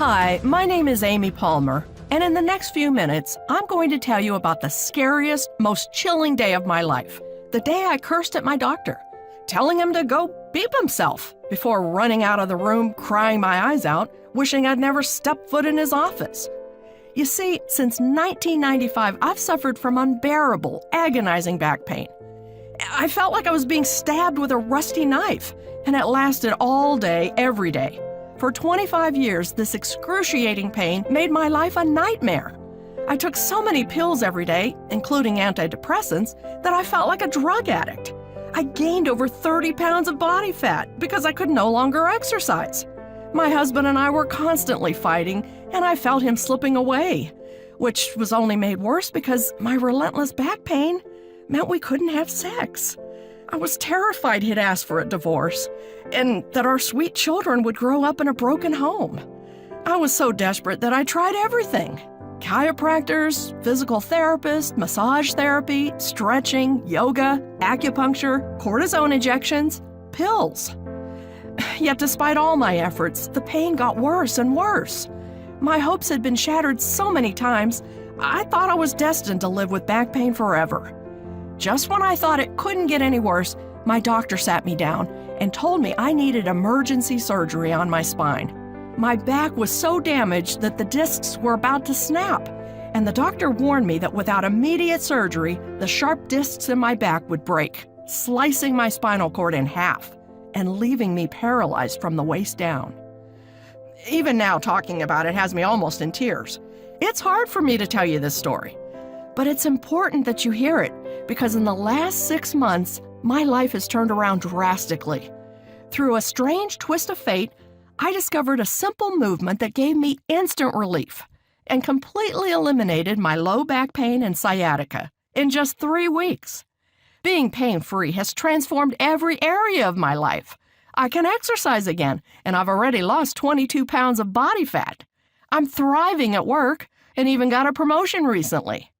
Hi, my name is Amy Palmer, and in the next few minutes, I'm going to tell you about the scariest, most chilling day of my life. The day I cursed at my doctor, telling him to go beep himself before running out of the room crying my eyes out, wishing I'd never stepped foot in his office. You see, since 1995, I've suffered from unbearable, agonizing back pain. I felt like I was being stabbed with a rusty knife, and it lasted all day, every day. For 25 years, this excruciating pain made my life a nightmare. I took so many pills every day, including antidepressants, that I felt like a drug addict. I gained over 30 pounds of body fat because I could no longer exercise. My husband and I were constantly fighting, and I felt him slipping away, which was only made worse because my relentless back pain meant we couldn't have sex. I was terrified he'd ask for a divorce, and that our sweet children would grow up in a broken home. I was so desperate that I tried everything. Chiropractors, physical therapists, massage therapy, stretching, yoga, acupuncture, cortisone injections, pills. Yet despite all my efforts, the pain got worse and worse. My hopes had been shattered so many times, I thought I was destined to live with back pain forever. Just when I thought it couldn't get any worse, my doctor sat me down and told me I needed emergency surgery on my spine. My back was so damaged that the discs were about to snap, and the doctor warned me that without immediate surgery, the sharp discs in my back would break, slicing my spinal cord in half and leaving me paralyzed from the waist down. Even now, talking about it has me almost in tears. It's hard for me to tell you this story, but it's important that you hear it because in the last 6 months, my life has turned around drastically. Through a strange twist of fate, I discovered a simple movement that gave me instant relief and completely eliminated my low back pain and sciatica in just 3 weeks. Being pain-free has transformed every area of my life. I can exercise again, and I've already lost 22 pounds of body fat. I'm thriving at work and even got a promotion recently.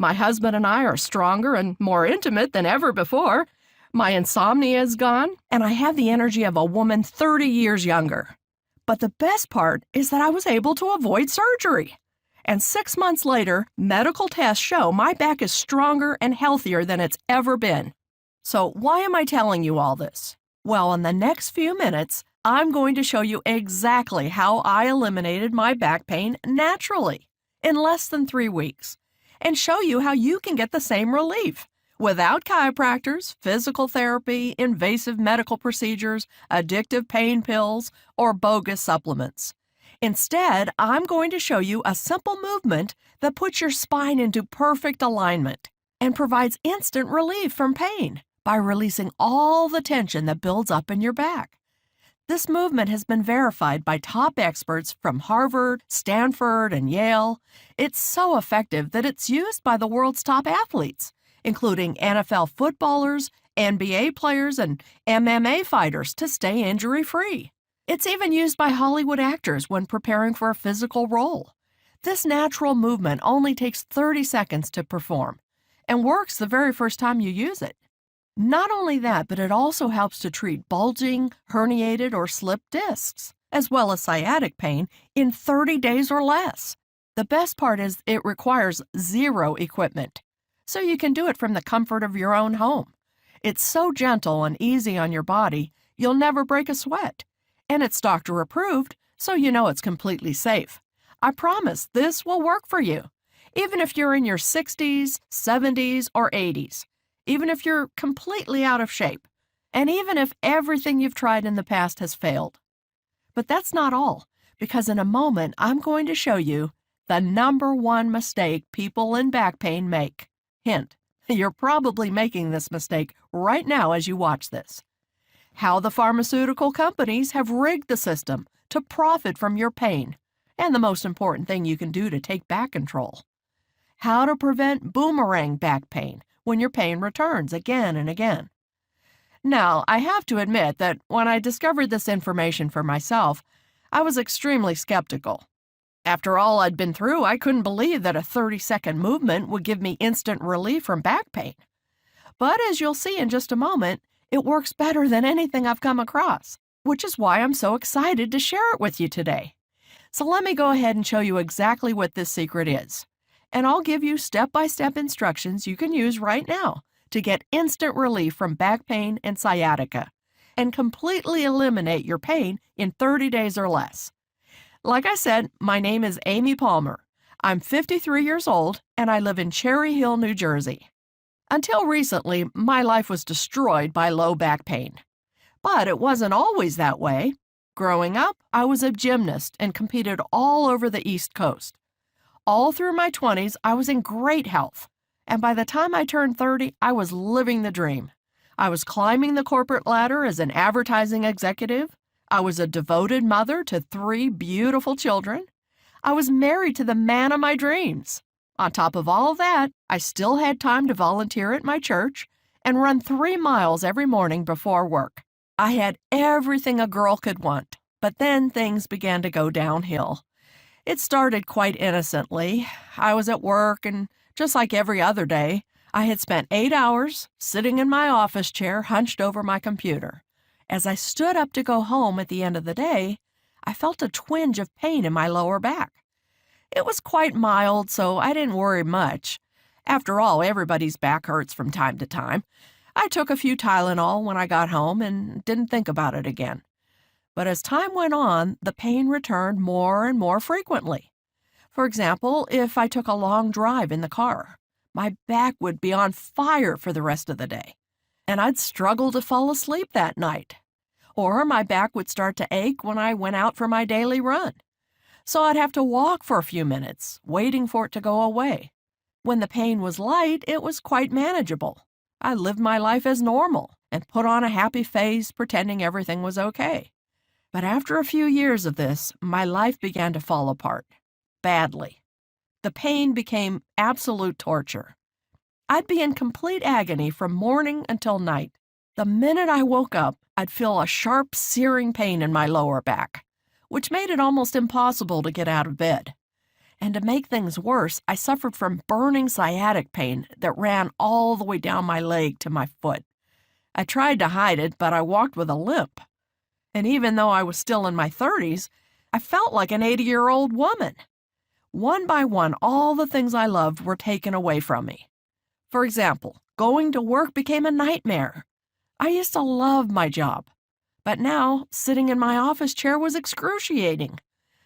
My husband and I are stronger and more intimate than ever before. My insomnia is gone, and I have the energy of a woman 30 years younger. But the best part is that I was able to avoid surgery. And 6 months later, medical tests show my back is stronger and healthier than it's ever been. So why am I telling you all this? Well, in the next few minutes, I'm going to show you exactly how I eliminated my back pain naturally in less than 3 weeks, and show you how you can get the same relief without chiropractors, physical therapy, invasive medical procedures, addictive pain pills, or bogus supplements. Instead, I'm going to show you a simple movement that puts your spine into perfect alignment and provides instant relief from pain by releasing all the tension that builds up in your back. This movement has been verified by top experts from Harvard, Stanford, and Yale. It's so effective that it's used by the world's top athletes, including NFL footballers, NBA players, and MMA fighters to stay injury-free. It's even used by Hollywood actors when preparing for a physical role. This natural movement only takes 30 seconds to perform and works the very first time you use it. Not only that, but it also helps to treat bulging, herniated, or slipped discs, as well as sciatic pain, in 30 days or less. The best part is it requires zero equipment, so you can do it from the comfort of your own home. It's so gentle and easy on your body, you'll never break a sweat. And it's doctor approved, so you know it's completely safe. I promise this will work for you, even if you're in your 60s, 70s, or 80s. Even if you're completely out of shape, and even if everything you've tried in the past has failed. But that's not all, because in a moment, I'm going to show you the #1 mistake people in back pain make. Hint, you're probably making this mistake right now as you watch this. How the pharmaceutical companies have rigged the system to profit from your pain, and the most important thing you can do to take back control. How to prevent boomerang back pain when your pain returns again and again. Now, I have to admit that when I discovered this information for myself, I was extremely skeptical. After all I'd been through, I couldn't believe that a 30-second movement would give me instant relief from back pain. But as you'll see in just a moment, it works better than anything I've come across, which is why I'm so excited to share it with you today. So let me go ahead and show you exactly what this secret is. And I'll give you step-by-step instructions you can use right now to get instant relief from back pain and sciatica and completely eliminate your pain in 30 days or less. Like I said, my name is Amy Palmer. I'm 53 years old and I live in Cherry Hill, New Jersey. Until recently, my life was destroyed by low back pain. But it wasn't always that way. Growing up, I was a gymnast and competed all over the East Coast. All through my 20s, I was in great health. And by the time I turned 30, I was living the dream. I was climbing the corporate ladder as an advertising executive. I was a devoted mother to 3 beautiful children. I was married to the man of my dreams. On top of all that, I still had time to volunteer at my church and run 3 miles every morning before work. I had everything a girl could want, but then things began to go downhill. It started quite innocently. I was at work, and just like every other day, I had spent 8 hours sitting in my office chair hunched over my computer. As I stood up to go home at the end of the day, I felt a twinge of pain in my lower back. It was quite mild, so I didn't worry much. After all, everybody's back hurts from time to time. I took a few Tylenol when I got home and didn't think about it again. But as time went on, the pain returned more and more frequently. For example, if I took a long drive in the car, my back would be on fire for the rest of the day, and I'd struggle to fall asleep that night. Or my back would start to ache when I went out for my daily run. So I'd have to walk for a few minutes, waiting for it to go away. When the pain was light, it was quite manageable. I lived my life as normal and put on a happy face, pretending everything was okay. But after a few years of this, my life began to fall apart. Badly. The pain became absolute torture. I'd be in complete agony from morning until night. The minute I woke up, I'd feel a sharp, searing pain in my lower back, which made it almost impossible to get out of bed. And to make things worse, I suffered from burning sciatic pain that ran all the way down my leg to my foot. I tried to hide it, but I walked with a limp. And even though I was still in my 30s, I felt like an 80-year-old woman. One by one, all the things I loved were taken away from me. For example, going to work became a nightmare. I used to love my job, but now sitting in my office chair was excruciating.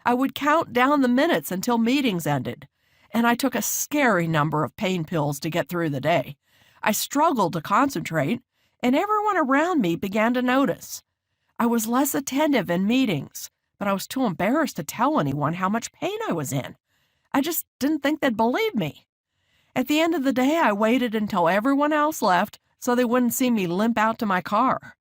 I would count down the minutes until meetings ended, and I took a scary number of pain pills to get through the day. I struggled to concentrate, and everyone around me began to notice. I was less attentive in meetings, but I was too embarrassed to tell anyone how much pain I was in. I just didn't think they'd believe me. At the end of the day, I waited until everyone else left so they wouldn't see me limp out to my car.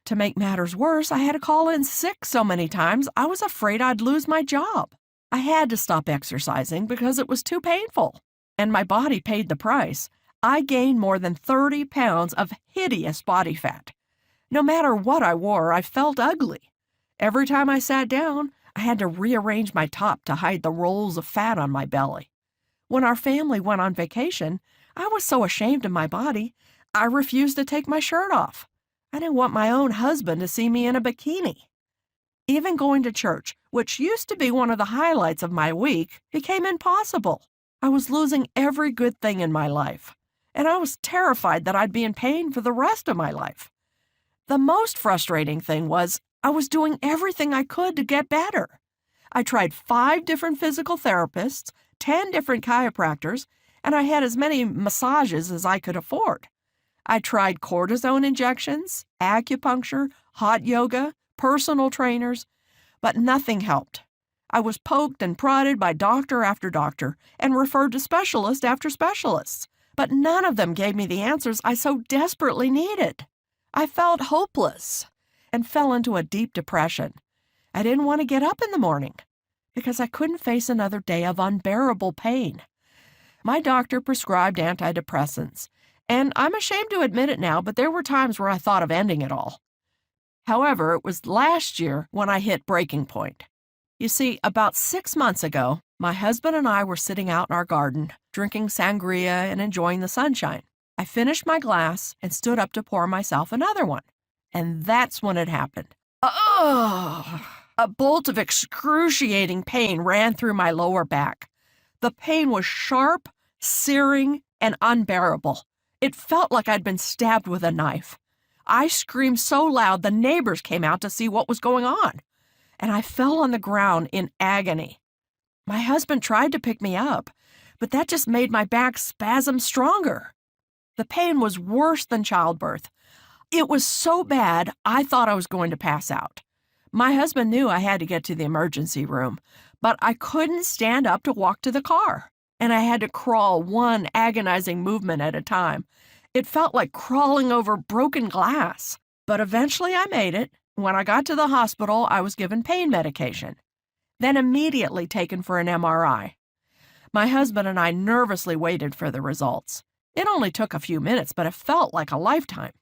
To make matters worse, I had to call in sick so many times I was afraid I'd lose my job. I had to stop exercising because it was too painful, and my body paid the price. I gained more than 30 pounds of hideous body fat. No matter what I wore, I felt ugly. Every time I sat down, I had to rearrange my top to hide the rolls of fat on my belly. When our family went on vacation, I was so ashamed of my body, I refused to take my shirt off. I didn't want my own husband to see me in a bikini. Even going to church, which used to be one of the highlights of my week, became impossible. I was losing every good thing in my life, and I was terrified that I'd be in pain for the rest of my life. The most frustrating thing was I was doing everything I could to get better. I tried 5 different physical therapists, 10 different chiropractors, and I had as many massages as I could afford. I tried cortisone injections, acupuncture, hot yoga, personal trainers, but nothing helped. I was poked and prodded by doctor after doctor and referred to specialist after specialists, but none of them gave me the answers I so desperately needed. I felt hopeless and fell into a deep depression. I didn't want to get up in the morning because I couldn't face another day of unbearable pain. My doctor prescribed antidepressants, and I'm ashamed to admit it now, but there were times where I thought of ending it all. However, it was last year when I hit breaking point. You see, about 6 months ago, my husband and I were sitting out in our garden, drinking sangria and enjoying the sunshine. I finished my glass and stood up to pour myself another one. And that's when it happened. Oh! A bolt of excruciating pain ran through my lower back. The pain was sharp, searing, and unbearable. It felt like I'd been stabbed with a knife. I screamed so loud the neighbors came out to see what was going on, and I fell on the ground in agony. My husband tried to pick me up, but that just made my back spasm stronger. The pain was worse than childbirth. It was so bad, I thought I was going to pass out. My husband knew I had to get to the emergency room, but I couldn't stand up to walk to the car, and I had to crawl one agonizing movement at a time. It felt like crawling over broken glass, but eventually I made it. When I got to the hospital, I was given pain medication, then immediately taken for an MRI. My husband and I nervously waited for the results. It only took a few minutes, but it felt like a lifetime.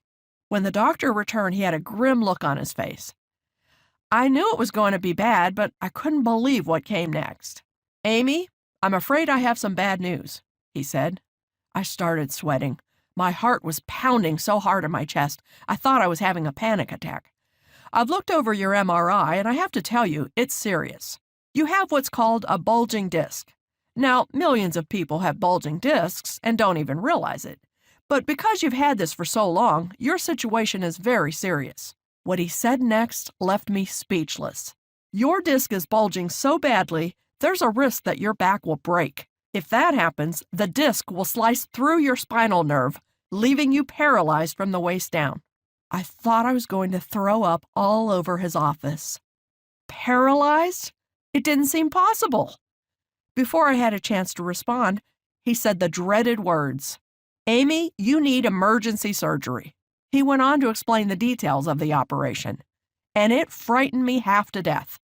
When the doctor returned, he had a grim look on his face. I knew it was going to be bad, but I couldn't believe what came next. "Amy, I'm afraid I have some bad news," he said. I started sweating. My heart was pounding so hard in my chest, I thought I was having a panic attack. "I've looked over your MRI, and I have to tell you, it's serious. You have what's called a bulging disc. Now, millions of people have bulging discs and don't even realize it. But because you've had this for so long, your situation is very serious." What he said next left me speechless. "Your disc is bulging so badly, there's a risk that your back will break. If that happens, the disc will slice through your spinal nerve, leaving you paralyzed from the waist down." I thought I was going to throw up all over his office. Paralyzed? It didn't seem possible. Before I had a chance to respond, he said the dreaded words, "Amy, you need emergency surgery." He went on to explain the details of the operation, and it frightened me half to death.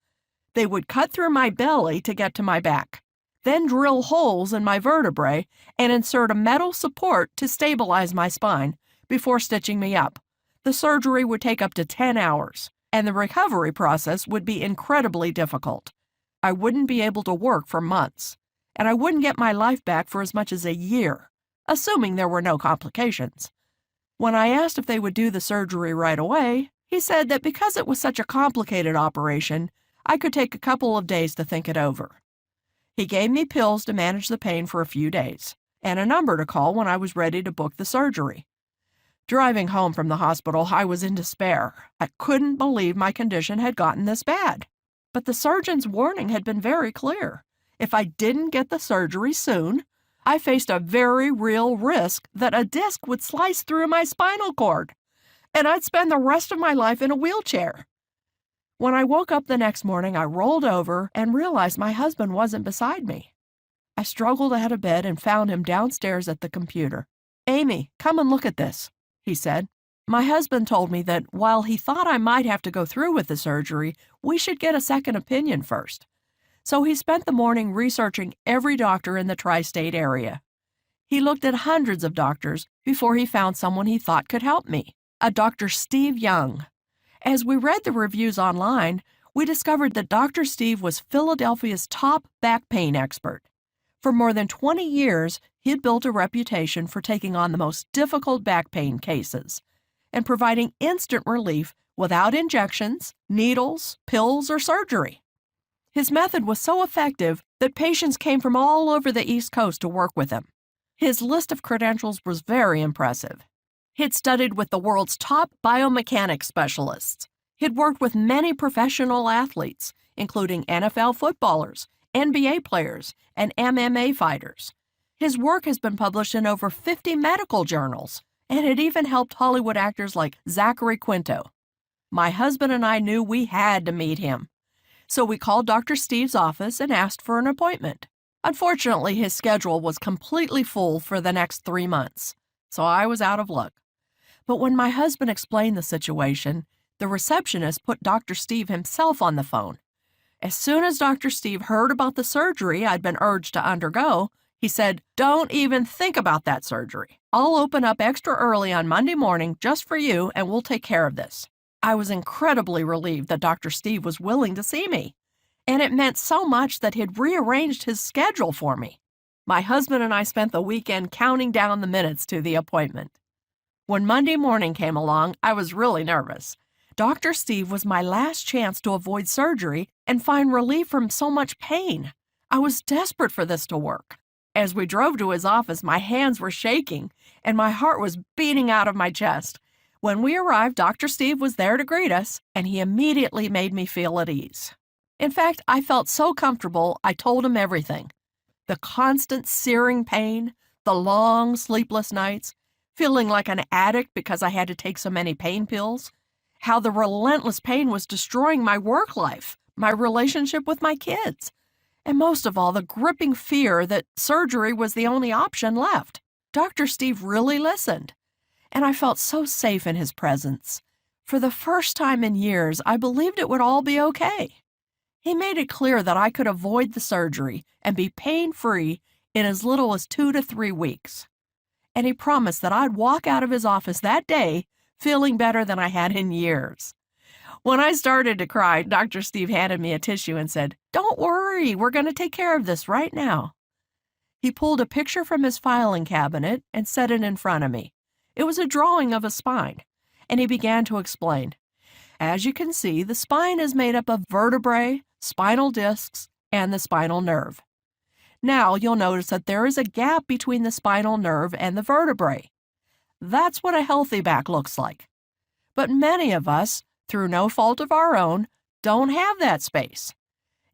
They would cut through my belly to get to my back, then drill holes in my vertebrae and insert a metal support to stabilize my spine before stitching me up. The surgery would take up to 10 hours, and the recovery process would be incredibly difficult. I wouldn't be able to work for months, and I wouldn't get my life back for as much as a year, assuming there were no complications. When I asked if they would do the surgery right away, he said that because it was such a complicated operation, I could take a couple of days to think it over. He gave me pills to manage the pain for a few days, and a number to call when I was ready to book the surgery. Driving home from the hospital, I was in despair. I couldn't believe my condition had gotten this bad. But the surgeon's warning had been very clear. If I didn't get the surgery soon, I faced a very real risk that a disc would slice through my spinal cord, and I'd spend the rest of my life in a wheelchair. When I woke up the next morning, I rolled over and realized my husband wasn't beside me. I struggled out of bed and found him downstairs at the computer. "Amy, come and look at this," he said. My husband told me that while he thought I might have to go through with the surgery, we should get a second opinion first. So he spent the morning researching every doctor in the tri-state area. He looked at hundreds of doctors before he found someone he thought could help me, a Dr. Steve Young. As we read the reviews online, we discovered that Dr. Steve was Philadelphia's top back pain expert. For more than 20 years, he had built a reputation for taking on the most difficult back pain cases and providing instant relief without injections, needles, pills, or surgery. His method was so effective that patients came from all over the East Coast to work with him. His list of credentials was very impressive. He'd studied with the world's top biomechanics specialists. He'd worked with many professional athletes, including NFL footballers, NBA players, and MMA fighters. His work has been published in over 50 medical journals, and it even helped Hollywood actors like Zachary Quinto. My husband and I knew we had to meet him. So we called Dr. Steve's office and asked for an appointment. Unfortunately, his schedule was completely full for the next 3 months, so I was out of luck. But when my husband explained the situation, the receptionist put Dr. Steve himself on the phone. As soon as Dr. Steve heard about the surgery I'd been urged to undergo, he said, "Don't even think about that surgery. I'll open up extra early on Monday morning just for you, and we'll take care of this." I was incredibly relieved that Dr. Steve was willing to see me, and it meant so much that he'd rearranged his schedule for me. My husband and I spent the weekend counting down the minutes to the appointment. When Monday morning came along, I was really nervous. Dr. Steve was my last chance to avoid surgery and find relief from so much pain. I was desperate for this to work. As we drove to his office, my hands were shaking and my heart was beating out of my chest. When we arrived, Dr. Steve was there to greet us, and he immediately made me feel at ease. In fact, I felt so comfortable, I told him everything. The constant searing pain, the long sleepless nights, feeling like an addict because I had to take so many pain pills, how the relentless pain was destroying my work life, my relationship with my kids, and most of all, the gripping fear that surgery was the only option left. Dr. Steve really listened, and I felt so safe in his presence. For the first time in years, I believed it would all be okay. He made it clear that I could avoid the surgery and be pain-free in as little as 2 to 3 weeks. And he promised that I'd walk out of his office that day feeling better than I had in years. When I started to cry, Dr. Steve handed me a tissue and said, "Don't worry, we're going to take care of this right now." He pulled a picture from his filing cabinet and set it in front of me. It was a drawing of a spine, and he began to explain. As you can see, the spine is made up of vertebrae, spinal discs, and the spinal nerve. Now you'll notice that there is a gap between the spinal nerve and the vertebrae. That's what a healthy back looks like. But many of us, through no fault of our own, don't have that space.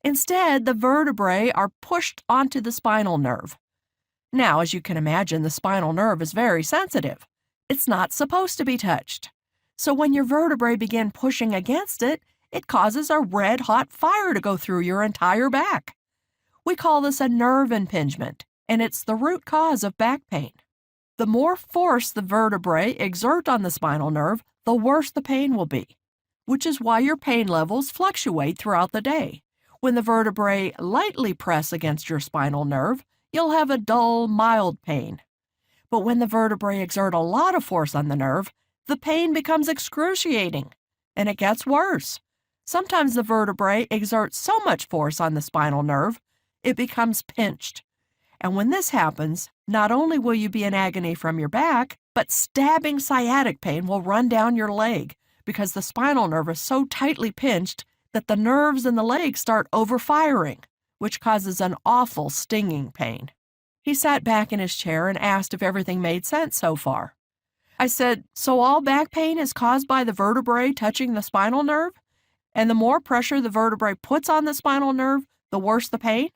Instead, the vertebrae are pushed onto the spinal nerve. Now, as you can imagine, the spinal nerve is very sensitive. It's not supposed to be touched. So when your vertebrae begin pushing against it, it causes a red-hot fire to go through your entire back. We call this a nerve impingement, and it's the root cause of back pain. The more force the vertebrae exert on the spinal nerve, the worse the pain will be, which is why your pain levels fluctuate throughout the day. When the vertebrae lightly press against your spinal nerve, you'll have a dull, mild pain. But when the vertebrae exert a lot of force on the nerve, the pain becomes excruciating, and it gets worse. Sometimes the vertebrae exert so much force on the spinal nerve, it becomes pinched. And when this happens, not only will you be in agony from your back, but stabbing sciatic pain will run down your leg because the spinal nerve is so tightly pinched that the nerves in the leg start overfiring, which causes an awful stinging pain. He sat back in his chair and asked if everything made sense so far. I said, "So all back pain is caused by the vertebrae touching the spinal nerve? And the more pressure the vertebrae puts on the spinal nerve, the worse the pain?"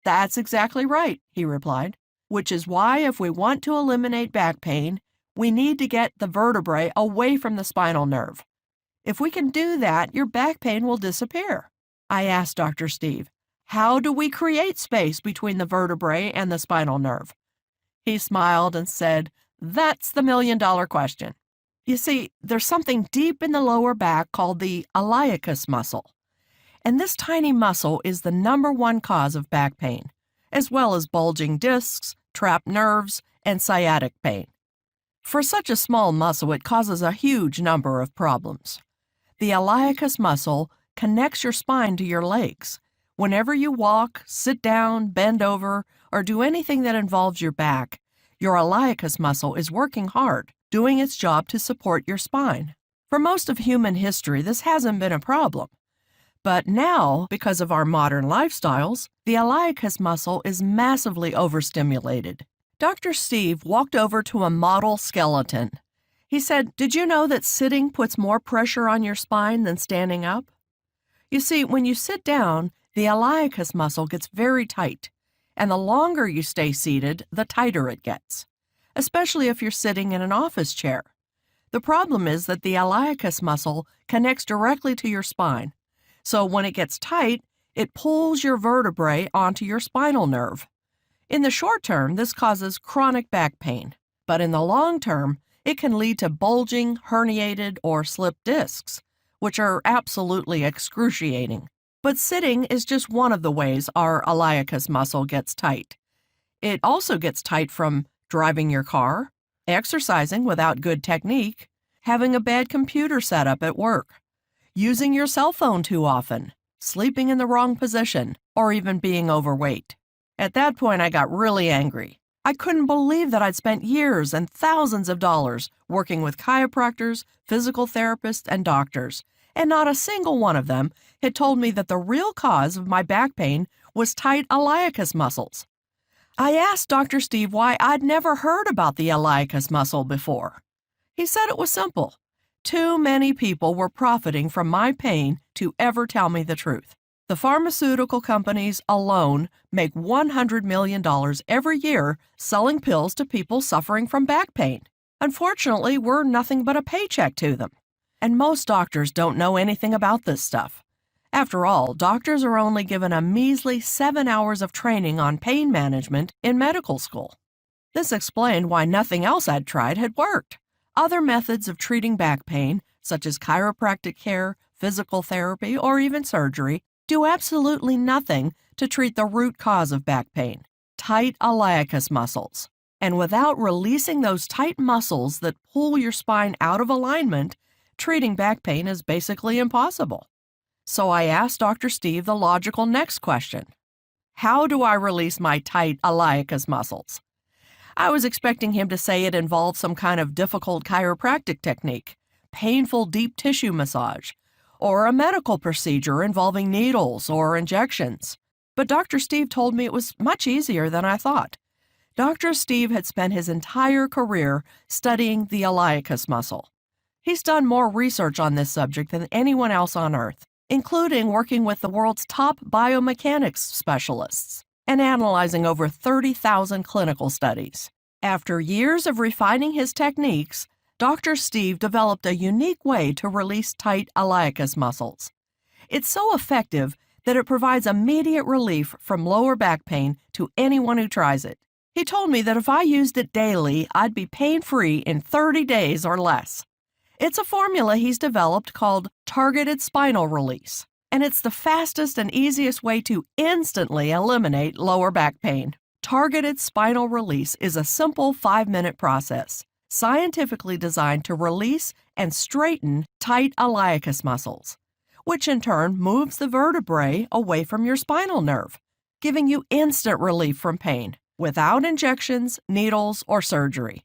"That's exactly right," he replied, "which is why if we want to eliminate back pain, we need to get the vertebrae away from the spinal nerve. If we can do that, your back pain will disappear." I asked Dr. Steve, "How do we create space between the vertebrae and the spinal nerve?" He smiled and said, "That's the million-dollar question. You see, there's something deep in the lower back called the iliacus muscle. And this tiny muscle is the #1 cause of back pain, as well as bulging discs, trapped nerves, and sciatic pain. For such a small muscle, it causes a huge number of problems. The iliacus muscle connects your spine to your legs. Whenever you walk, sit down, bend over, or do anything that involves your back, your iliacus muscle is working hard, doing its job to support your spine. For most of human history, this hasn't been a problem. But now, because of our modern lifestyles, the iliacus muscle is massively overstimulated. Dr. Steve walked over to a model skeleton. He said, "Did you know that sitting puts more pressure on your spine than standing up?" You see, when you sit down, the iliacus muscle gets very tight, and the longer you stay seated, the tighter it gets, especially if you're sitting in an office chair. The problem is that the iliacus muscle connects directly to your spine. So when it gets tight, it pulls your vertebrae onto your spinal nerve. In the short term, this causes chronic back pain, but in the long term, it can lead to bulging, herniated, or slipped discs, which are absolutely excruciating. But sitting is just one of the ways our iliacus muscle gets tight. It also gets tight from driving your car, exercising without good technique, having a bad computer setup at work, using your cell phone too often, sleeping in the wrong position, or even being overweight. At that point, I got really angry. I couldn't believe that I'd spent years and thousands of dollars working with chiropractors, physical therapists, and doctors, and not a single one of them had told me that the real cause of my back pain was tight iliacus muscles. I asked Dr. Steve why I'd never heard about the iliacus muscle before. He said it was simple. Too many people were profiting from my pain to ever tell me the truth. The pharmaceutical companies alone make $100 million every year selling pills to people suffering from back pain. Unfortunately, we're nothing but a paycheck to them. And most doctors don't know anything about this stuff. After all, doctors are only given a measly 7 hours of training on pain management in medical school. This explained why nothing else I'd tried had worked. Other methods of treating back pain, such as chiropractic care, physical therapy, or even surgery, do absolutely nothing to treat the root cause of back pain, tight iliacus muscles. And without releasing those tight muscles that pull your spine out of alignment, treating back pain is basically impossible. So I asked Dr. Steve the logical next question. How do I release my tight iliacus muscles? I was expecting him to say it involved some kind of difficult chiropractic technique, painful deep tissue massage, or a medical procedure involving needles or injections. But Dr. Steve told me it was much easier than I thought. Dr. Steve had spent his entire career studying the iliacus muscle. He's done more research on this subject than anyone else on Earth, including working with the world's top biomechanics specialists and analyzing over 30,000 clinical studies. After years of refining his techniques, Dr. Steve developed a unique way to release tight iliacus muscles. It's so effective that it provides immediate relief from lower back pain to anyone who tries it. He told me that if I used it daily, I'd be pain-free in 30 days or less. It's a formula he's developed called targeted spinal release, and it's the fastest and easiest way to instantly eliminate lower back pain. Targeted spinal release is a simple 5-minute process, scientifically designed to release and straighten tight iliacus muscles, which in turn moves the vertebrae away from your spinal nerve, giving you instant relief from pain, without injections, needles, or surgery.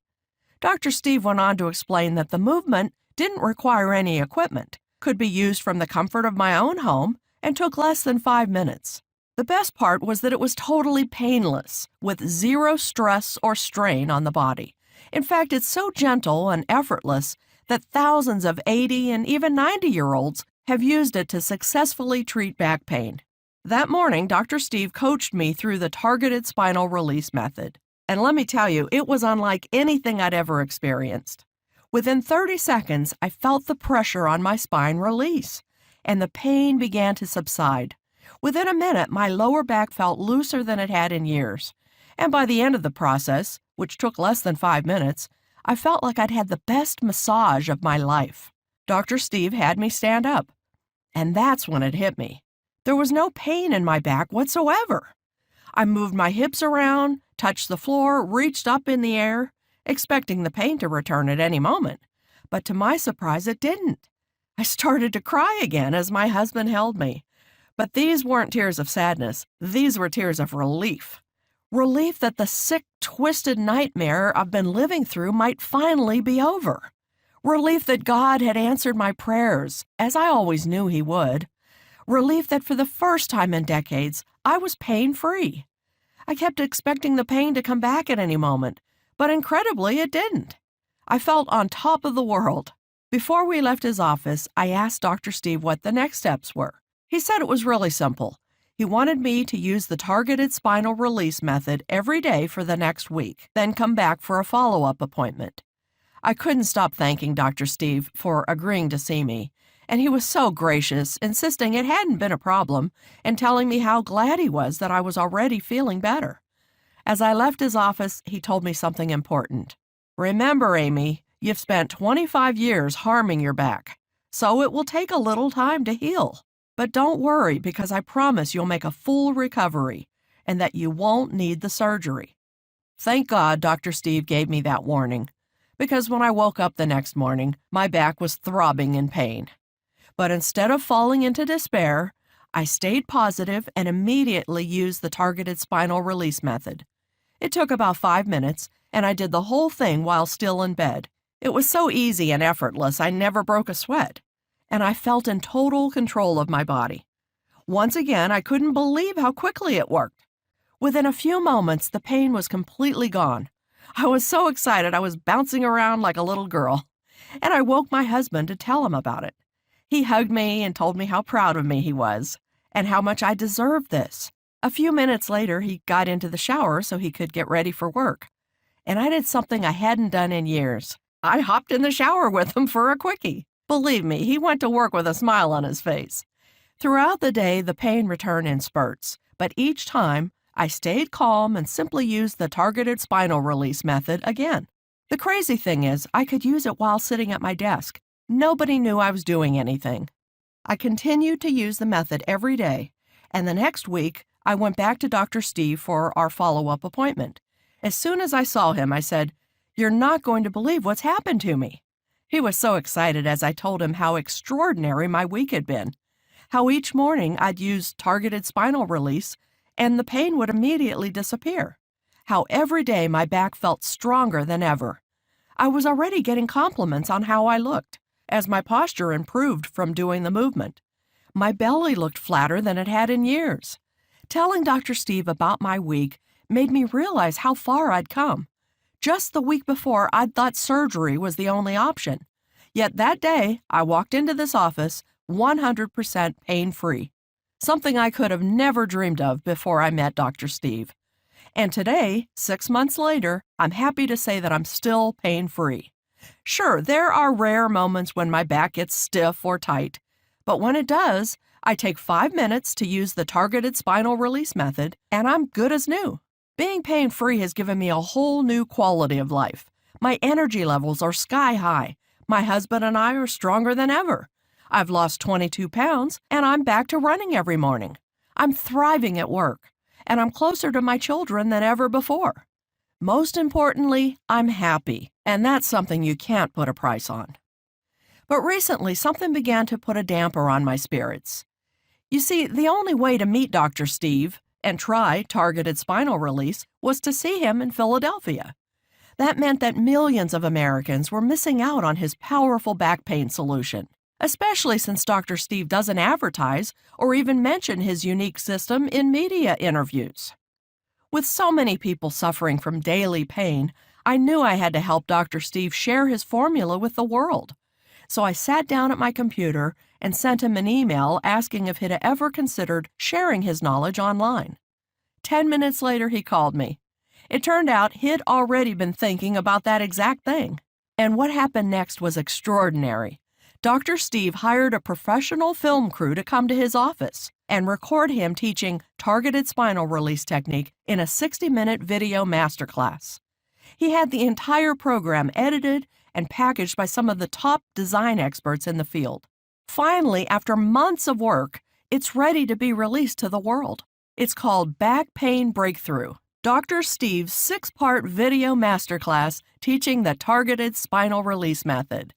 Dr. Steve went on to explain that the movement didn't require any equipment, could be used from the comfort of my own home, and took less than 5 minutes. The best part was that it was totally painless, with zero stress or strain on the body. In fact, it's so gentle and effortless that thousands of 80 and even 90-year-olds have used it to successfully treat back pain. That morning, Dr. Steve coached me through the targeted spinal release method. And let me tell you, it was unlike anything I'd ever experienced. Within 30 seconds, I felt the pressure on my spine release, and the pain began to subside. Within a minute, my lower back felt looser than it had in years. And by the end of the process, which took less than 5 minutes, I felt like I'd had the best massage of my life. Dr. Steve had me stand up. And that's when it hit me. There was no pain in my back whatsoever. I moved my hips around, touched the floor, reached up in the air, expecting the pain to return at any moment. But to my surprise, it didn't. I started to cry again as my husband held me. But these weren't tears of sadness. These were tears of relief. Relief that the sick, twisted nightmare I've been living through might finally be over. Relief that God had answered my prayers, as I always knew He would. Relief that for the first time in decades, I was pain-free. I kept expecting the pain to come back at any moment, but incredibly, it didn't. I felt on top of the world. Before we left his office, I asked Dr. Steve what the next steps were. He said it was really simple. He wanted me to use the targeted spinal release method every day for the next week, then come back for a follow-up appointment. I couldn't stop thanking Dr. Steve for agreeing to see me, and he was so gracious, insisting it hadn't been a problem and telling me how glad he was that I was already feeling better. As I left his office, he told me something important. Remember, Amy, you've spent 25 years harming your back, so it will take a little time to heal. But don't worry, because I promise you'll make a full recovery and that you won't need the surgery. Thank God Dr. Steve gave me that warning, because when I woke up the next morning, my back was throbbing in pain. But instead of falling into despair, I stayed positive and immediately used the targeted spinal release method. It took about 5 minutes, and I did the whole thing while still in bed. It was so easy and effortless, I never broke a sweat, and I felt in total control of my body. Once again, I couldn't believe how quickly it worked. Within a few moments, the pain was completely gone. I was so excited I was bouncing around like a little girl, and I woke my husband to tell him about it. He hugged me and told me how proud of me he was, and how much I deserved this. A few minutes later, he got into the shower so he could get ready for work, and I did something I hadn't done in years. I hopped in the shower with him for a quickie. Believe me, he went to work with a smile on his face. Throughout the day, the pain returned in spurts, but each time, I stayed calm and simply used the targeted spinal release method again. The crazy thing is, I could use it while sitting at my desk. Nobody knew I was doing anything. I continued to use the method every day, and the next week, I went back to Dr. Steve for our follow-up appointment. As soon as I saw him, I said, "You're not going to believe what's happened to me." He was so excited as I told him how extraordinary my week had been, how each morning I'd use targeted spinal release and the pain would immediately disappear, how every day my back felt stronger than ever. I was already getting compliments on how I looked, as my posture improved from doing the movement. My belly looked flatter than it had in years. Telling Dr. Steve about my week made me realize how far I'd come. Just the week before, I'd thought surgery was the only option. Yet that day, I walked into this office 100% pain-free, something I could have never dreamed of before I met Dr. Steve. And today, 6 months later, I'm happy to say that I'm still pain-free. Sure, there are rare moments when my back gets stiff or tight, but when it does, I take 5 minutes to use the targeted spinal release method, and I'm good as new. Being pain-free has given me a whole new quality of life. My energy levels are sky high. My husband and I are stronger than ever. I've lost 22 pounds, and I'm back to running every morning. I'm thriving at work, and I'm closer to my children than ever before. Most importantly, I'm happy, and that's something you can't put a price on. But recently, something began to put a damper on my spirits. You see, the only way to meet Dr. Steve and try targeted spinal release was to see him in Philadelphia. That meant that millions of Americans were missing out on his powerful back pain solution, especially since Dr. Steve doesn't advertise or even mention his unique system in media interviews. With so many people suffering from daily pain, I knew I had to help Dr. Steve share his formula with the world. So I sat down at my computer and sent him an email asking if he'd ever considered sharing his knowledge online. 10 minutes later, he called me. It turned out he'd already been thinking about that exact thing. And what happened next was extraordinary. Dr. Steve hired a professional film crew to come to his office and record him teaching targeted spinal release technique in a 60-minute video masterclass. He had the entire program edited and packaged by some of the top design experts in the field. Finally, after months of work, it's ready to be released to the world. It's called Back Pain Breakthrough, Dr. Steve's 6-part video masterclass teaching the targeted spinal release method.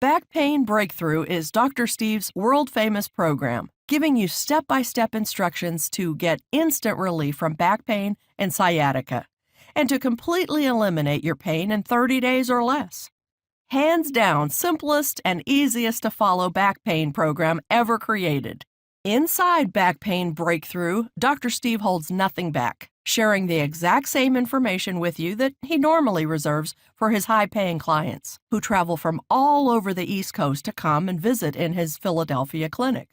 Back Pain Breakthrough is Dr. Steve's world-famous program, giving you step-by-step instructions to get instant relief from back pain and sciatica, and to completely eliminate your pain in 30 days or less. Hands down, simplest and easiest to follow back pain program ever created. Inside Back Pain Breakthrough, Dr. Steve holds nothing back, sharing the exact same information with you that he normally reserves for his high-paying clients, who travel from all over the East Coast to come and visit in his Philadelphia clinic.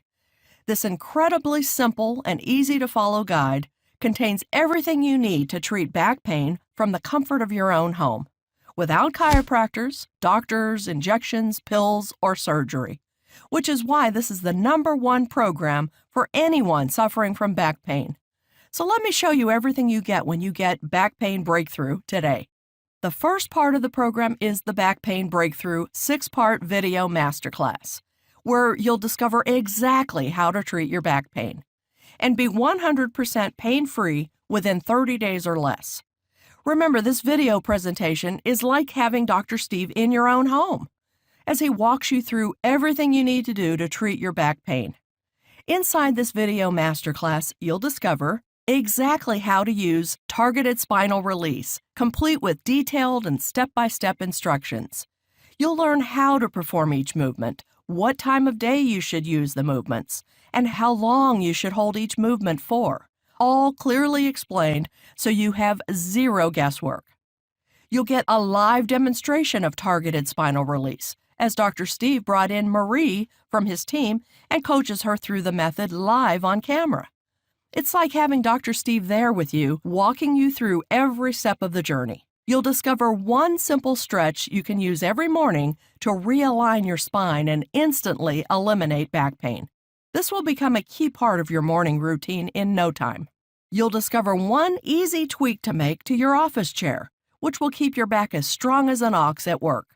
This incredibly simple and easy-to-follow guide contains everything you need to treat back pain from the comfort of your own home, without chiropractors, doctors, injections, pills, or surgery, which is why this is the #1 program for anyone suffering from back pain. So let me show you everything you get when you get Back Pain Breakthrough today. The first part of the program is the Back Pain Breakthrough 6-part video masterclass, where you'll discover exactly how to treat your back pain and be 100% pain-free within 30 days or less. Remember, this video presentation is like having Dr. Steve in your own home, as he walks you through everything you need to do to treat your back pain. Inside this video masterclass, you'll discover exactly how to use targeted spinal release, complete with detailed and step-by-step instructions. You'll learn how to perform each movement, what time of day you should use the movements, and how long you should hold each movement for, all clearly explained so you have zero guesswork. You'll get a live demonstration of targeted spinal release, as Dr. Steve brought in Marie from his team and coaches her through the method live on camera. It's like having Dr. Steve there with you, walking you through every step of the journey. You'll discover one simple stretch you can use every morning to realign your spine and instantly eliminate back pain. This will become a key part of your morning routine in no time. You'll discover one easy tweak to make to your office chair, which will keep your back as strong as an ox at work.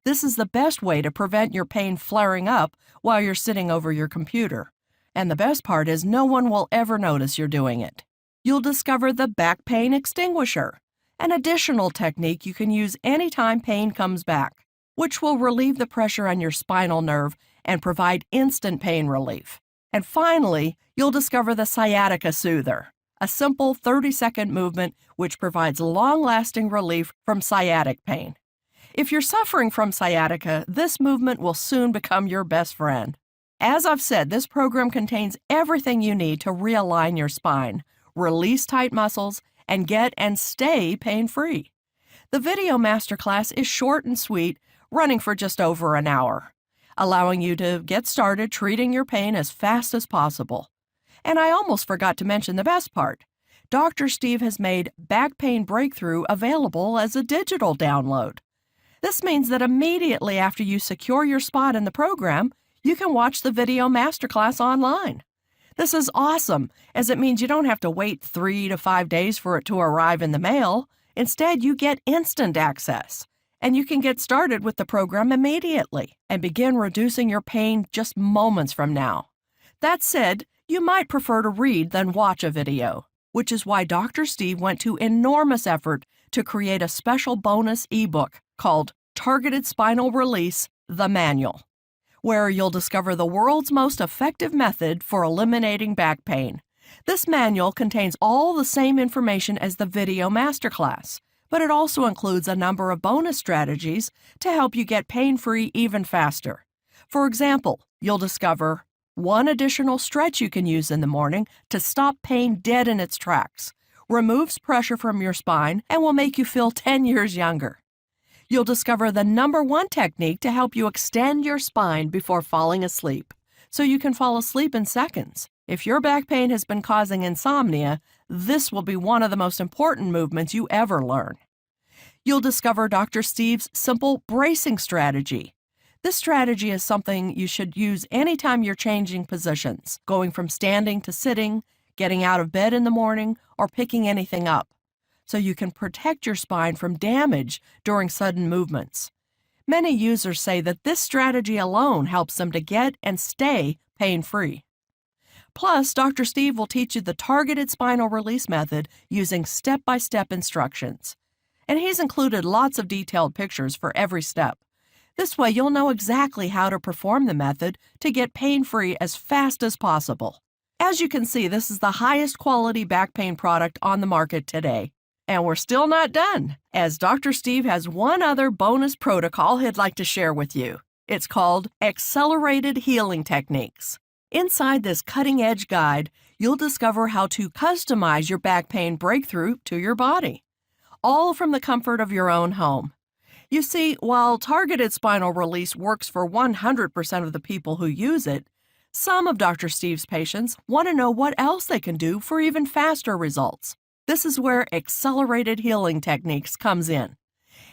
This is the best way to prevent your pain flaring up while you're sitting over your computer. And the best part is no one will ever notice you're doing it. You'll discover the back pain extinguisher, an additional technique you can use anytime pain comes back, which will relieve the pressure on your spinal nerve and provide instant pain relief. And finally, you'll discover the sciatica soother, a simple 30-second movement which provides long-lasting relief from sciatic pain. If you're suffering from sciatica, this movement will soon become your best friend. As I've said, this program contains everything you need to realign your spine, release tight muscles, and get and stay pain-free. The video masterclass is short and sweet, running for just over an hour, allowing you to get started treating your pain as fast as possible. And I almost forgot to mention the best part. Dr. Steve has made Back Pain Breakthrough available as a digital download. This means that immediately after you secure your spot in the program, you can watch the video masterclass online. This is awesome, as it means you don't have to wait 3 to 5 days for it to arrive in the mail. Instead, you get instant access, and you can get started with the program immediately and begin reducing your pain just moments from now. That said, you might prefer to read than watch a video, which is why Dr. Steve went to enormous effort to create a special bonus ebook called Targeted Spinal Release, the Manual, where you'll discover the world's most effective method for eliminating back pain. This manual contains all the same information as the video masterclass, but it also includes a number of bonus strategies to help you get pain-free even faster. For example, you'll discover one additional stretch you can use in the morning to stop pain dead in its tracks, removes pressure from your spine, and will make you feel 10 years younger. You'll discover the #1 technique to help you extend your spine before falling asleep, so you can fall asleep in seconds. If your back pain has been causing insomnia, this will be one of the most important movements you ever learn. You'll discover Dr. Steve's simple bracing strategy. This strategy is something you should use anytime you're changing positions, going from standing to sitting, getting out of bed in the morning, or picking anything up, so you can protect your spine from damage during sudden movements. Many users say that this strategy alone helps them to get and stay pain-free. Plus, Dr. Steve will teach you the targeted spinal release method using step-by-step instructions. And he's included lots of detailed pictures for every step. This way, you'll know exactly how to perform the method to get pain-free as fast as possible. As you can see, this is the highest quality back pain product on the market today. And we're still not done, as Dr. Steve has one other bonus protocol he'd like to share with you. It's called Accelerated Healing Techniques. Inside this cutting-edge guide, you'll discover how to customize your back pain breakthrough to your body, all from the comfort of your own home. You see, while targeted spinal release works for 100% of the people who use it, some of Dr. Steve's patients want to know what else they can do for even faster results. This is where Accelerated Healing Techniques comes in.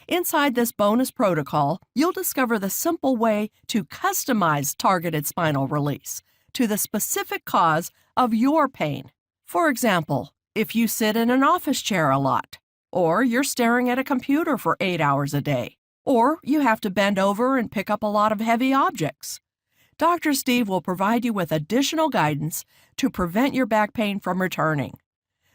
Inside this bonus protocol, you'll discover the simple way to customize targeted spinal release to the specific cause of your pain. For example, if you sit in an office chair a lot, or you're staring at a computer for 8 hours a day, or you have to bend over and pick up a lot of heavy objects. Dr. Steve will provide you with additional guidance to prevent your back pain from returning.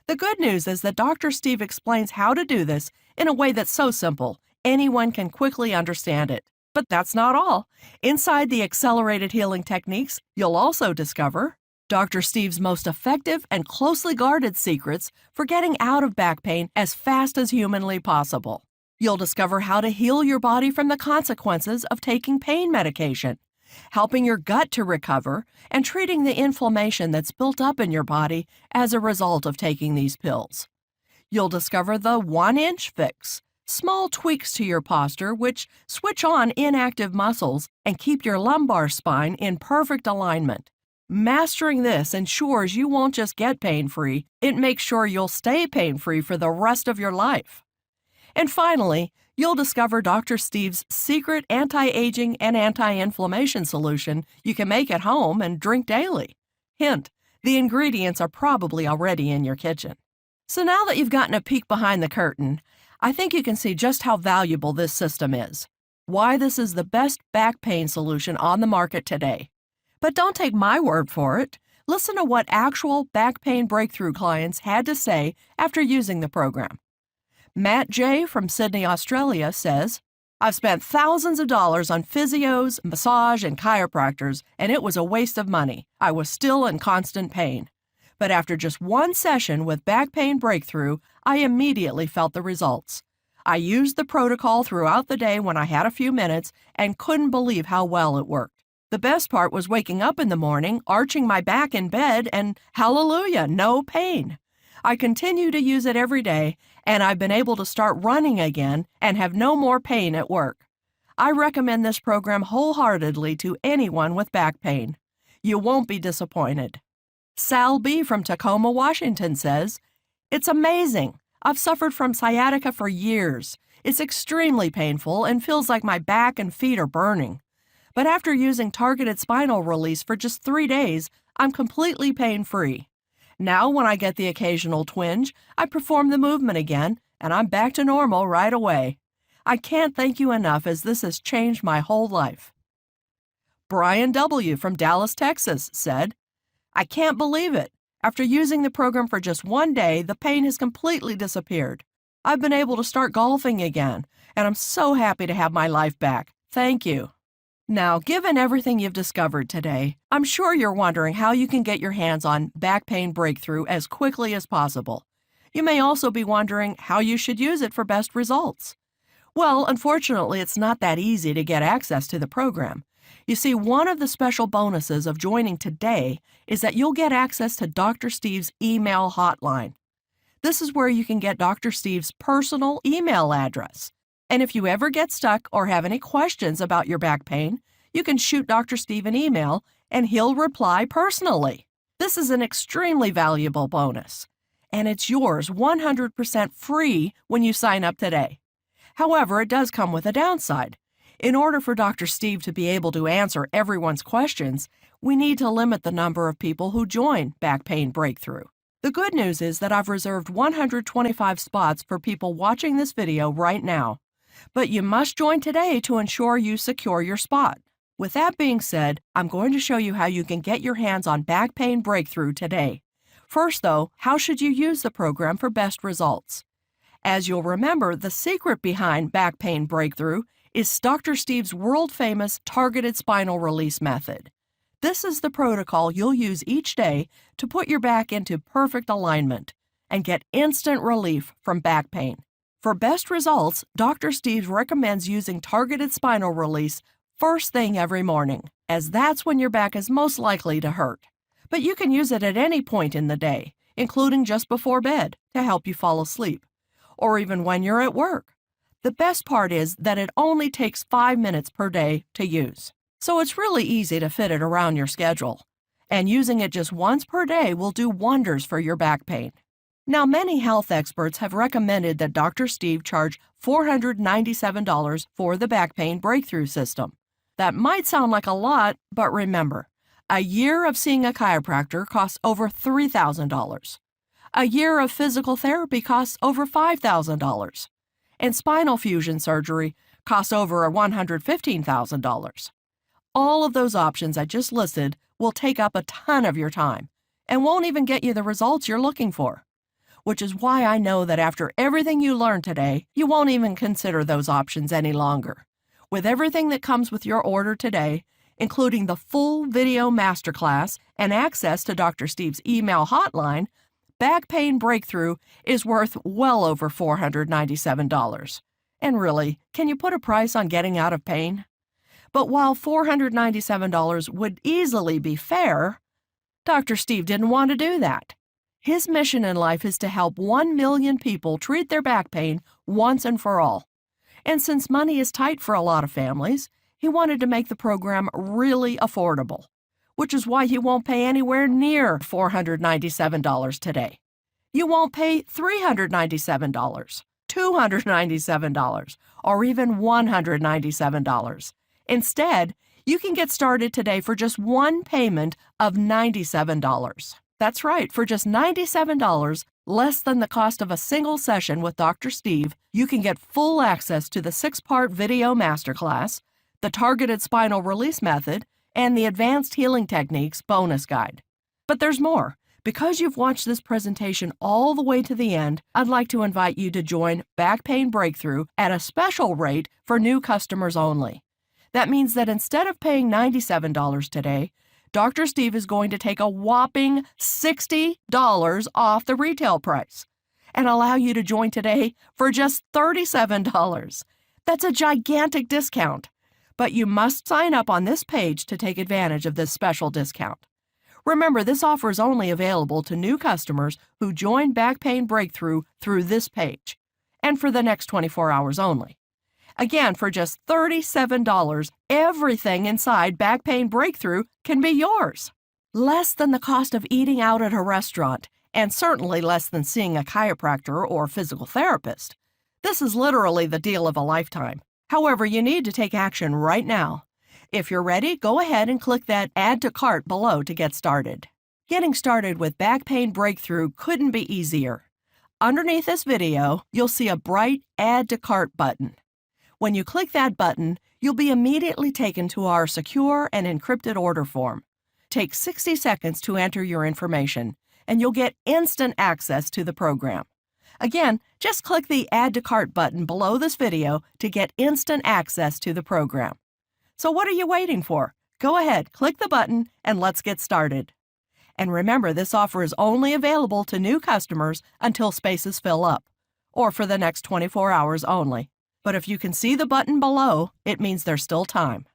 The good news is that Dr. Steve explains how to do this in a way that's so simple, anyone can quickly understand it. But that's not all. Inside the Accelerated Healing Techniques, you'll also discover Dr. Steve's most effective and closely guarded secrets for getting out of back pain as fast as humanly possible. You'll discover how to heal your body from the consequences of taking pain medication, helping your gut to recover, and treating the inflammation that's built up in your body as a result of taking these pills. You'll discover the 1-inch fix, small tweaks to your posture which switch on inactive muscles and keep your lumbar spine in perfect alignment. Mastering this ensures you won't just get pain-free, it makes sure you'll stay pain-free for the rest of your life. And finally, you'll discover Dr. Steve's secret anti-aging and anti-inflammation solution you can make at home and drink daily. Hint, the ingredients are probably already in your kitchen. So now that you've gotten a peek behind the curtain, I think you can see just how valuable this system is, why this is the best back pain solution on the market today. But don't take my word for it. Listen to what actual back pain breakthrough clients had to say after using the program. Matt J. from Sydney, Australia says, "I've spent thousands of dollars on physios, massage, and chiropractors, and it was a waste of money. I was still in constant pain. But after just one session with Back Pain Breakthrough, I immediately felt the results. I used the protocol throughout the day when I had a few minutes and couldn't believe how well it worked. The best part was waking up in the morning, arching my back in bed, and hallelujah, no pain. I continue to use it every day, and I've been able to start running again and have no more pain at work. I recommend this program wholeheartedly to anyone with back pain. You won't be disappointed." Sal B. from Tacoma, Washington says, "It's amazing. I've suffered from sciatica for years. It's extremely painful and feels like my back and feet are burning. But after using targeted spinal release for just 3 days, I'm completely pain-free. Now, when I get the occasional twinge, I perform the movement again, and I'm back to normal right away. I can't thank you enough as this has changed my whole life." Brian W. from Dallas, Texas said, "I can't believe it. After using the program for just 1 day, the pain has completely disappeared. I've been able to start golfing again, and I'm so happy to have my life back. Thank you." Now, given everything you've discovered today, I'm sure you're wondering how you can get your hands on Back Pain Breakthrough as quickly as possible. You may also be wondering how you should use it for best results. Well, unfortunately, it's not that easy to get access to the program. You see, one of the special bonuses of joining today is that you'll get access to Dr. Steve's email hotline. This is where you can get Dr. Steve's personal email address. And if you ever get stuck or have any questions about your back pain, you can shoot Dr. Steve an email and he'll reply personally. This is an extremely valuable bonus, and it's yours 100% free when you sign up today. However, it does come with a downside. In order for Dr. Steve to be able to answer everyone's questions, we need to limit the number of people who join Back Pain Breakthrough. The good news is that I've reserved 125 spots for people watching this video right now. But you must join today to ensure you secure your spot. With that being said, I'm going to show you how you can get your hands on Back Pain Breakthrough today. First, though, how should you use the program for best results? As you'll remember, the secret behind Back Pain Breakthrough is Dr. Steve's world-famous targeted spinal release method. This is the protocol you'll use each day to put your back into perfect alignment and get instant relief from back pain. For best results, Dr. Steve recommends using targeted spinal release first thing every morning, as that's when your back is most likely to hurt. But you can use it at any point in the day, including just before bed, to help you fall asleep, or even when you're at work. The best part is that it only takes 5 minutes per day to use, so it's really easy to fit it around your schedule. And using it just once per day will do wonders for your back pain. Now, many health experts have recommended that Dr. Steve charge $497 for the Back Pain Breakthrough System. That might sound like a lot, but remember, a year of seeing a chiropractor costs over $3,000. A year of physical therapy costs over $5,000. And spinal fusion surgery costs over $115,000. All of those options I just listed will take up a ton of your time and won't even get you the results you're looking for. Which is why I know that after everything you learned today, you won't even consider those options any longer. With everything that comes with your order today, including the full video masterclass and access to Dr. Steve's email hotline, Back Pain Breakthrough is worth well over $497. And really, can you put a price on getting out of pain? But while $497 would easily be fair, Dr. Steve didn't want to do that. His mission in life is to help 1 million people treat their back pain once and for all. And since money is tight for a lot of families, he wanted to make the program really affordable, which is why he won't pay anywhere near $497 today. You won't pay $397, $297, or even $197. Instead, you can get started today for just one payment of $97. That's right, for just $97, less than the cost of a single session with Dr. Steve, you can get full access to the 6-part video masterclass, the Targeted Spinal Release Method, and the Advanced Healing Techniques bonus guide. But there's more. Because you've watched this presentation all the way to the end, I'd like to invite you to join Back Pain Breakthrough at a special rate for new customers only. That means that instead of paying $97 today, Dr. Steve is going to take a whopping $60 off the retail price and allow you to join today for just $37. That's a gigantic discount, but you must sign up on this page to take advantage of this special discount. Remember, this offer is only available to new customers who join Back Pain Breakthrough through this page, and for the next 24 hours only. Again, for just $37, everything inside Back Pain Breakthrough can be yours. Less than the cost of eating out at a restaurant, and certainly less than seeing a chiropractor or physical therapist. This is literally the deal of a lifetime. However, you need to take action right now. If you're ready, go ahead and click that Add to Cart below to get started. Getting started with Back Pain Breakthrough couldn't be easier. Underneath this video, you'll see a bright Add to Cart button. When you click that button, you'll be immediately taken to our secure and encrypted order form. Take 60 seconds to enter your information, and you'll get instant access to the program. Again, just click the Add to Cart button below this video to get instant access to the program. So what are you waiting for? Go ahead, click the button, and let's get started. And remember, this offer is only available to new customers until spaces fill up, or for the next 24 hours only. But if you can see the button below, it means there's still time.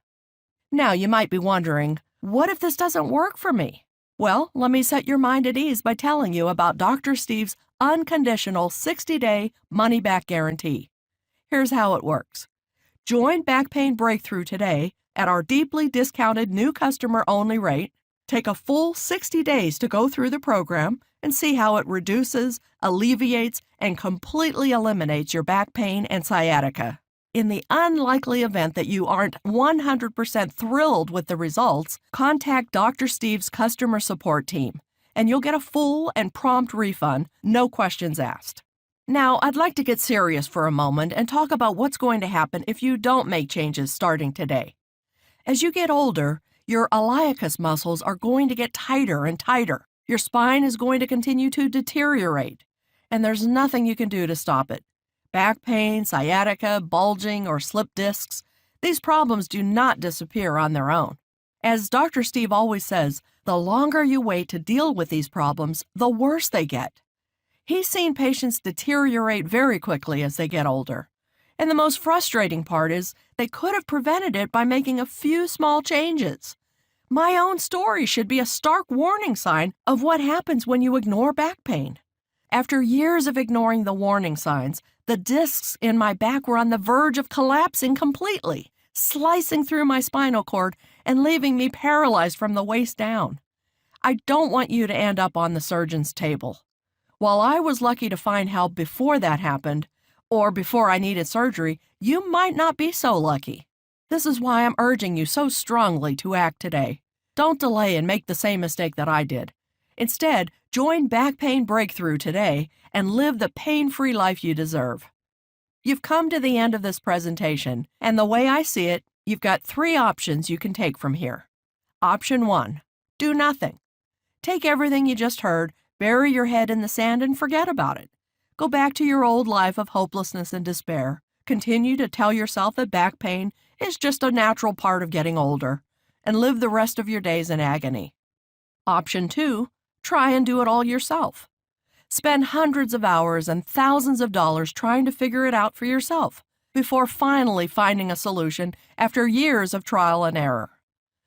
Now, you might be wondering, what if this doesn't work for me? Well, let me set your mind at ease by telling you about Dr. Steve's unconditional 60-day money-back guarantee. Here's how it works. Join Back Pain Breakthrough today at our deeply discounted new customer-only rate. Take a full 60 days to go through the program and see how it reduces, alleviates, and completely eliminates your back pain and sciatica. In the unlikely event that you aren't 100% thrilled with the results, contact Dr. Steve's customer support team, and you'll get a full and prompt refund, no questions asked. Now, I'd like to get serious for a moment and talk about what's going to happen if you don't make changes starting today. As you get older, your iliacus muscles are going to get tighter and tighter. Your spine is going to continue to deteriorate, and there's nothing you can do to stop it. Back pain, sciatica, bulging, or slipped discs, these problems do not disappear on their own. As Dr. Steve always says, the longer you wait to deal with these problems, the worse they get. He's seen patients deteriorate very quickly as they get older. And the most frustrating part is they could have prevented it by making a few small changes. My own story should be a stark warning sign of what happens when you ignore back pain. After years of ignoring the warning signs, the discs in my back were on the verge of collapsing completely, slicing through my spinal cord and leaving me paralyzed from the waist down. I don't want you to end up on the surgeon's table. While I was lucky to find help before that happened, or before I needed surgery, you might not be so lucky. This is why I'm urging you so strongly to act today. Don't delay and make the same mistake that I did. Instead, join Back Pain Breakthrough today and live the pain-free life you deserve. You've come to the end of this presentation, and the way I see it, you've got 3 options you can take from here. Option 1, do nothing. Take everything you just heard, bury your head in the sand, and forget about it. Go back to your old life of hopelessness and despair. Continue to tell yourself that back pain is just a natural part of getting older, and live the rest of your days in agony. Option 2, try and do it all yourself. Spend hundreds of hours and thousands of dollars trying to figure it out for yourself before finally finding a solution after years of trial and error.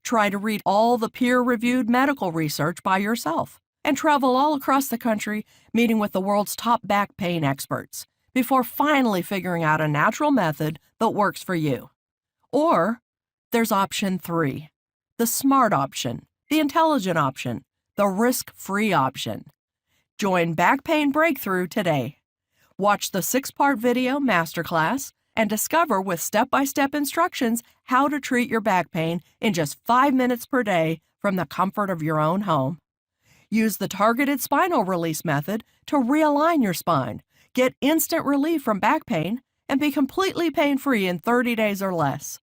Try to read all the peer-reviewed medical research by yourself and travel all across the country meeting with the world's top back pain experts before finally figuring out a natural method that works for you. Or there's option 3, the smart option, the intelligent option, the risk-free option. Join Back Pain Breakthrough today. Watch the 6-part video masterclass and discover with step-by-step instructions how to treat your back pain in just 5 minutes per day from the comfort of your own home. Use the targeted spinal release method to realign your spine, get instant relief from back pain, and be completely pain-free in 30 days or less.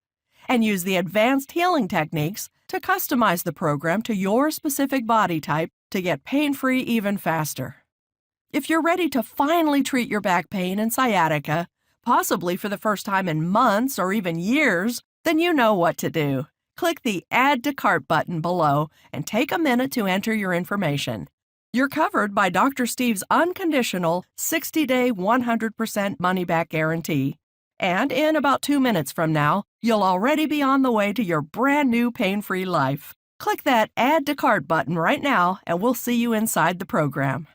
And use the advanced healing techniques to customize the program to your specific body type to get pain-free even faster. If you're ready to finally treat your back pain and sciatica, possibly for the first time in months or even years, then you know what to do. Click the Add to Cart button below and take a minute to enter your information. You're covered by Dr. Steve's unconditional 60-day 100% money-back guarantee. And in about 2 minutes from now, you'll already be on the way to your brand new pain-free life. Click that Add to Cart button right now and we'll see you inside the program.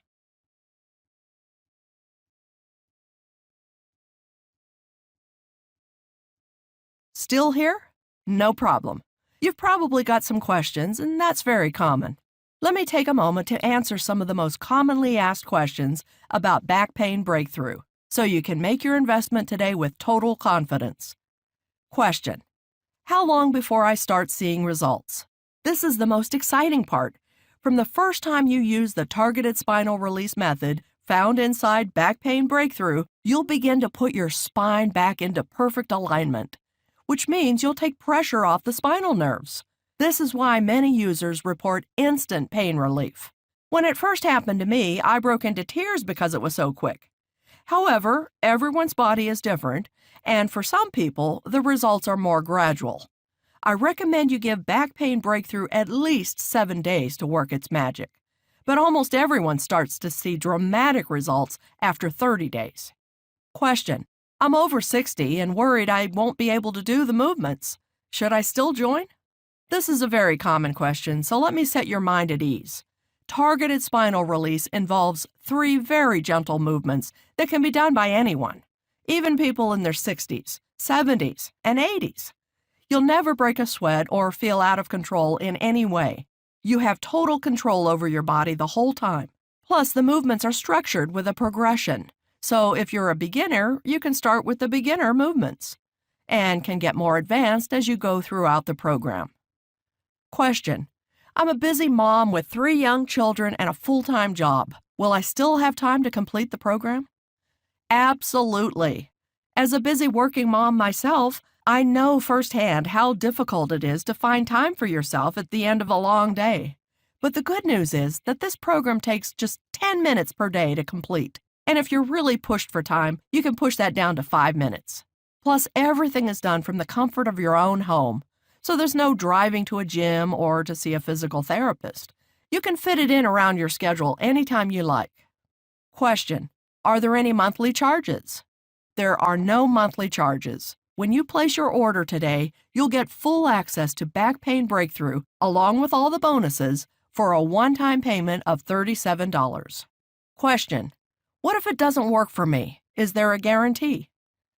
Still here? No problem. You've probably got some questions, and that's very common. Let me take a moment to answer some of the most commonly asked questions about Back Pain Breakthrough, so you can make your investment today with total confidence. Question: how long before I start seeing results? This is the most exciting part. From the first time you use the targeted spinal release method found inside Back Pain Breakthrough, you'll begin to put your spine back into perfect alignment, which means you'll take pressure off the spinal nerves. This is why many users report instant pain relief. When it first happened to me, I broke into tears because it was so quick. However, everyone's body is different, and for some people, the results are more gradual. I recommend you give Back Pain Breakthrough at least 7 days to work its magic, but almost everyone starts to see dramatic results after 30 days. Question: I'm over 60 and worried I won't be able to do the movements. Should I still join? This is a very common question, so let me set your mind at ease. Targeted spinal release involves 3 very gentle movements that can be done by anyone, even people in their 60s, 70s, and 80s. You'll never break a sweat or feel out of control in any way. You have total control over your body the whole time. Plus, the movements are structured with a progression. So if you're a beginner, you can start with the beginner movements and can get more advanced as you go throughout the program. Question: I'm a busy mom with 3 young children and a full-time job. Will I still have time to complete the program? Absolutely. As a busy working mom myself, I know firsthand how difficult it is to find time for yourself at the end of a long day. But the good news is that this program takes just 10 minutes per day to complete. And if you're really pushed for time, you can push that down to 5 minutes. Plus, everything is done from the comfort of your own home, so there's no driving to a gym or to see a physical therapist. You can fit it in around your schedule anytime you like. Question: are there any monthly charges? There are no monthly charges. When you place your order today, you'll get full access to Back Pain Breakthrough along with all the bonuses for a one-time payment of $37. Question: what if it doesn't work for me? Is there a guarantee?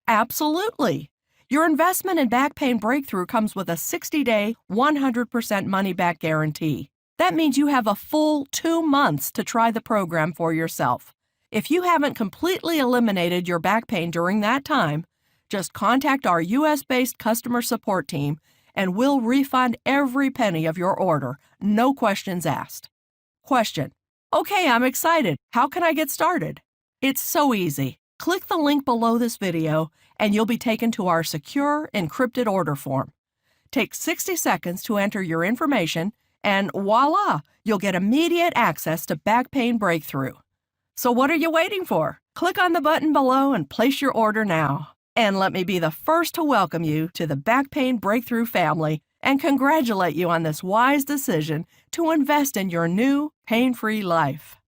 Absolutely. Your investment in Back Pain Breakthrough comes with a 60-day, 100% money-back guarantee. That means you have a full 2 months to try the program for yourself. If you haven't completely eliminated your back pain during that time, just contact our U.S.-based customer support team and we'll refund every penny of your order, no questions asked. Question: okay, I'm excited. How can I get started? It's so easy. Click the link below this video and you'll be taken to our secure, encrypted order form. Take 60 seconds to enter your information and voila, you'll get immediate access to Back Pain Breakthrough. So what are you waiting for? Click on the button below and place your order now. And let me be the first to welcome you to the Back Pain Breakthrough family and congratulate you on this wise decision to invest in your new pain-free life.